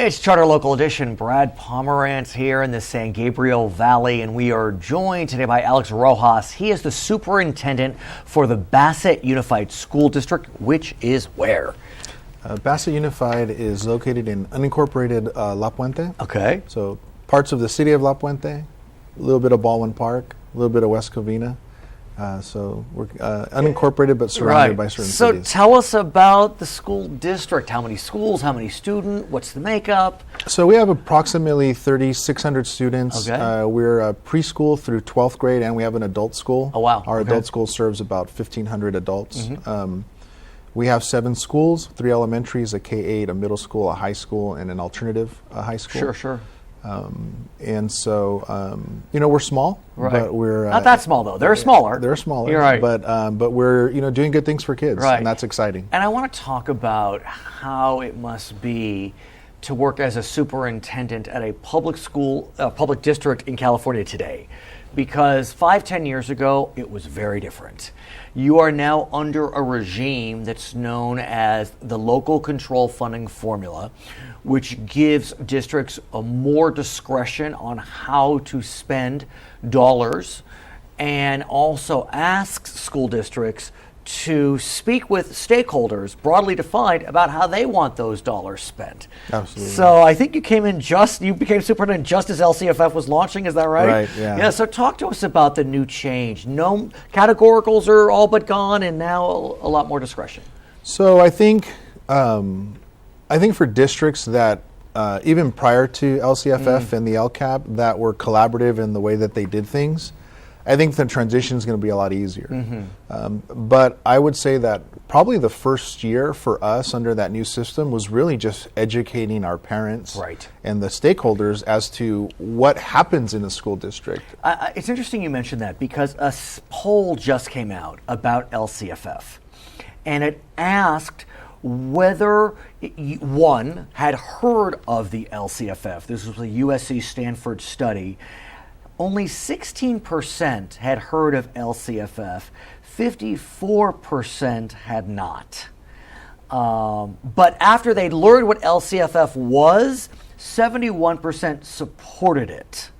It's Charter Local Edition. Brad Pomerance here in the San Gabriel Valley, and we are joined today by Alex Rojas. He is the superintendent for the Bassett Unified School District, which is where? Bassett Unified is located in unincorporated La Puente. Okay. So parts of the city of La Puente, a little bit of Baldwin Park, a little bit of West Covina. So we're unincorporated but surrounded by certain cities. So tell us about the school district. How many schools, how many students, what's the makeup? So we have approximately 3,600 students. Okay. We're preschool through 12th grade, and we have an adult school. Oh, wow. Our Okay. adult school serves about 1,500 adults. We have 7 schools, 3 elementaries, a K-8, a middle school, a high school, and an alternative high school. Sure. And so, we're small, Right. but we're Not that small, though. They're smaller. They're smaller, You're right. but we're doing good things for kids, Right. and that's exciting. And I want to talk about how it must be to work as a superintendent at a public school, public district in California today. Because 5-10 years ago, it was very different. You are now under a regime that's known as the local control funding formula, which gives districts a more discretion on how to spend dollars and also asks school districts to speak with stakeholders, broadly defined, about how they want those dollars spent. Absolutely. So I think you became superintendent just as LCFF was launching, is that right? Right, yeah. Yeah, so talk to us about the new change. No, categoricals are all but gone, and now a lot more discretion. So I think for districts that even prior to LCFF and the LCAP that were collaborative in the way that they did things, I think the transition is going to be a lot easier. But I would say that probably the first year for us under that new system was really just educating our parents Right. and the stakeholders as to what happens in a school district. It's interesting you mentioned that because a poll just came out about LCFF, and it asked whether one had heard of the LCFF. This was a USC Stanford study. Only 16% had heard of LCFF, 54% had not. But after they learned what LCFF was, 71% supported it.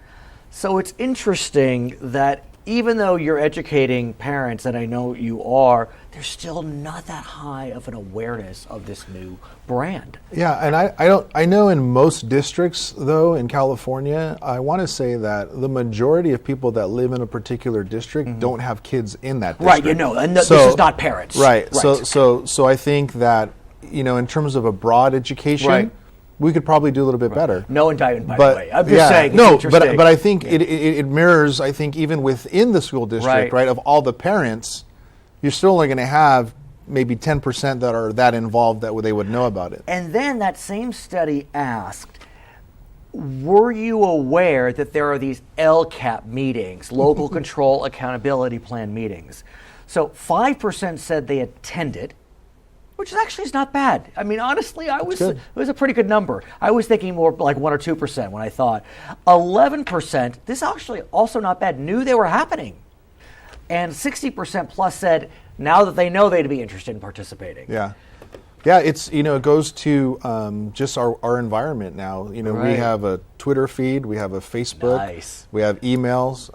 So it's interesting that even though you're educating parents, and I know you are, there's still not that high of an awareness of this new brand. Yeah, and I know in most districts though in California, I want to say that the majority of people that live in a particular district don't have kids in that district. Right, and this is not parents. Right. So I think that in terms of a broad education, Right. we could probably do a little bit better. No indictment, by the way. I'm just saying. It's No, interesting. but I think it mirrors. I think even within the school district, right, of all the parents, you're still only going to have maybe 10% that are that involved that they would know about it. And then that same study asked, were you aware that there are these LCAP meetings, local control accountability plan meetings? So 5% said they attended, which actually is not bad. I mean, honestly, it was a pretty good number. I was thinking more like 1 or 2% when I thought. 11%, this actually also not bad, knew they were happening. And 60% plus said, now that they know, they'd be interested in participating. Yeah. Yeah, it's it goes to just our environment now. We have a Twitter feed, we have a Facebook, Nice. we have emails,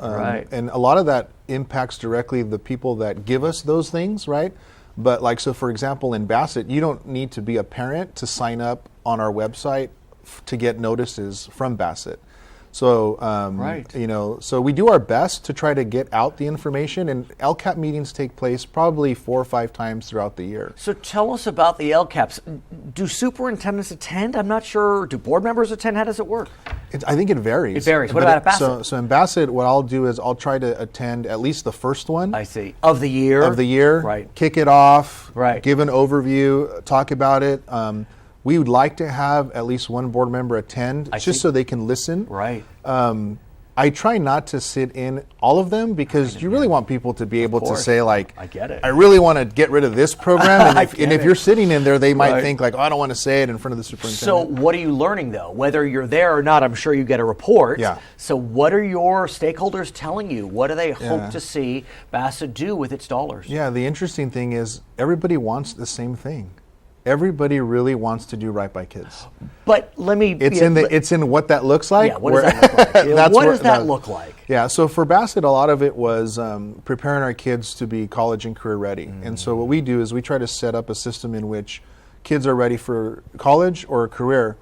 and a lot of that impacts directly the people that give us those things, right? But so for example, in Bassett, you don't need to be a parent to sign up on our website to get notices from Bassett. So, so we do our best to try to get out the information, and LCAP meetings take place probably 4 or 5 times throughout the year. So tell us about the LCAPs. Do superintendents attend? I'm not sure. Do board members attend? How does it work? I think it varies. It varies. What about at Bassett? So in Bassett, what I'll do is I'll try to attend at least the first one. I see. Of the year? Right. Kick it off. Right. Give an overview. Talk about it. We would like to have at least one board member attend just so they can listen. Right. I try not to sit in all of them because you really want people to be able to say I get it. I really want to get rid of this program. And if you're sitting in there, they might Right. think I don't want to say it in front of the superintendent. So what are you learning though? Whether you're there or not, I'm sure you get a report. Yeah. So what are your stakeholders telling you? What do they hope Yeah. to see Bassett do with its dollars? Yeah, the interesting thing is everybody wants the same thing. everybody really wants to do right by kids. But let me... It's in what that looks like. Yeah, what does that look like? What does that look like? Yeah, so for Bassett, a lot of it was preparing our kids to be college and career ready. And so what we do is we try to set up a system in which kids are ready for college or a career,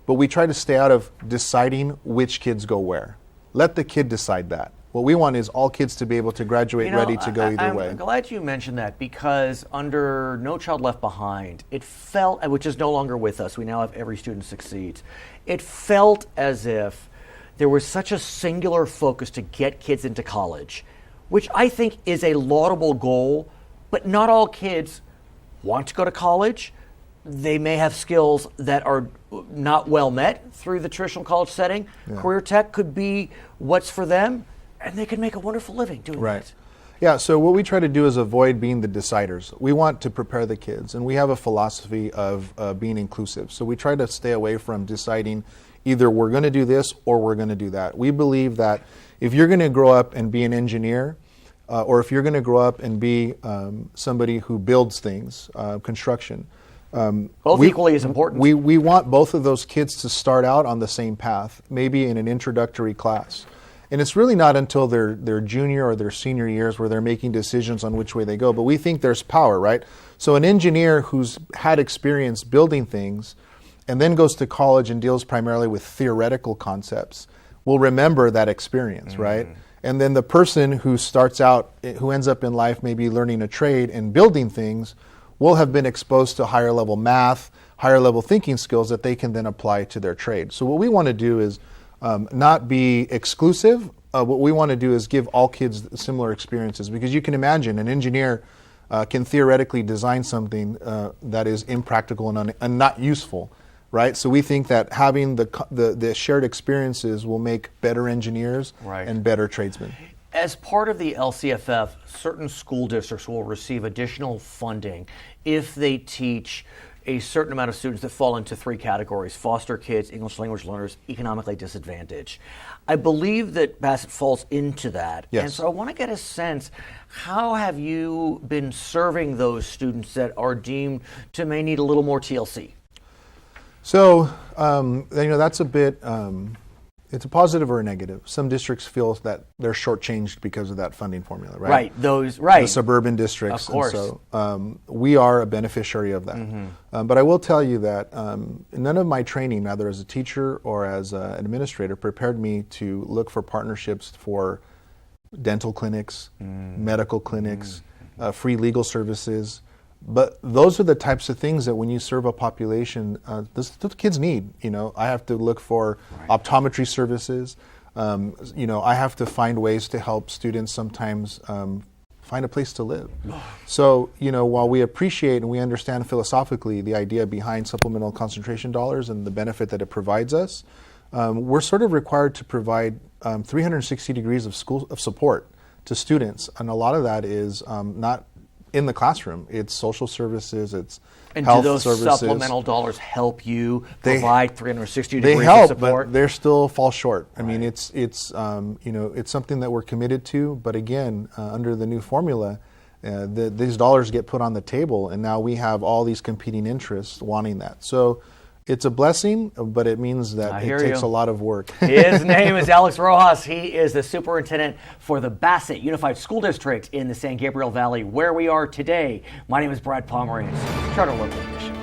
but we try to stay out of deciding which kids go where. Let the kid decide that. What we want is all kids to be able to graduate ready to go either way. I'm glad you mentioned that, because under No Child Left Behind, it felt, which is no longer with us, we now have Every Student Succeeds, it felt as if there was such a singular focus to get kids into college, which I think is a laudable goal, but not all kids want to go to college. They may have skills that are not well met through the traditional college setting. Yeah. Career tech could be what's for them, and they can make a wonderful living doing that. Yeah, so what we try to do is avoid being the deciders. We want to prepare the kids, and we have a philosophy of being inclusive. So we try to stay away from deciding either we're going to do this or we're going to do that. We believe that if you're going to grow up and be an engineer, or if you're going to grow up and be somebody who builds things, construction, both equally as important. We want both of those kids to start out on the same path, maybe in an introductory class. And it's really not until their junior or their senior years where they're making decisions on which way they go. But we think there's power, right? So an engineer who's had experience building things and then goes to college and deals primarily with theoretical concepts will remember that experience, right? And then the person who starts out, who ends up in life maybe learning a trade and building things, will have been exposed to higher level math, higher level thinking skills that they can then apply to their trade. So what we want to do is not be exclusive. What we want to do is give all kids similar experiences, because you can imagine an engineer can theoretically design something that is impractical and not useful, right? So we think that having the shared experiences will make better engineers and better tradesmen. As part of the LCFF, certain school districts will receive additional funding if they teach a certain amount of students that fall into three categories: foster kids, English language learners, economically disadvantaged. I believe that Bassett falls into that. Yes. And so I want to get a sense, how have you been serving those students that are deemed to may need a little more TLC? So, that's a bit, it's a positive or a negative. Some districts feel that they're shortchanged because of that funding formula, right? The suburban districts. Of course. And so we are a beneficiary of that. But I will tell you that none of my training, either as a teacher or as an administrator, prepared me to look for partnerships for dental clinics, medical clinics, free legal services. But those are the types of things that when you serve a population, those kids need. I have to look for optometry services. I have to find ways to help students sometimes find a place to live. So, while we appreciate and we understand philosophically the idea behind supplemental concentration dollars and the benefit that it provides us, we're sort of required to provide 360 degrees of support to students. And a lot of that is not in the classroom. It's social services, it's health services. And do those supplemental dollars help you provide 360 degrees they help, of support? But they still fall short. I mean, it's something that we're committed to. But again, under the new formula, these dollars get put on the table, and now we have all these competing interests wanting that. So it's a blessing, but it means that it takes a lot of work. His name is Alex Rojas. He is the superintendent for the Bassett Unified School District in the San Gabriel Valley, where we are today. My name is Brad Pomerance. Charter Local Edition.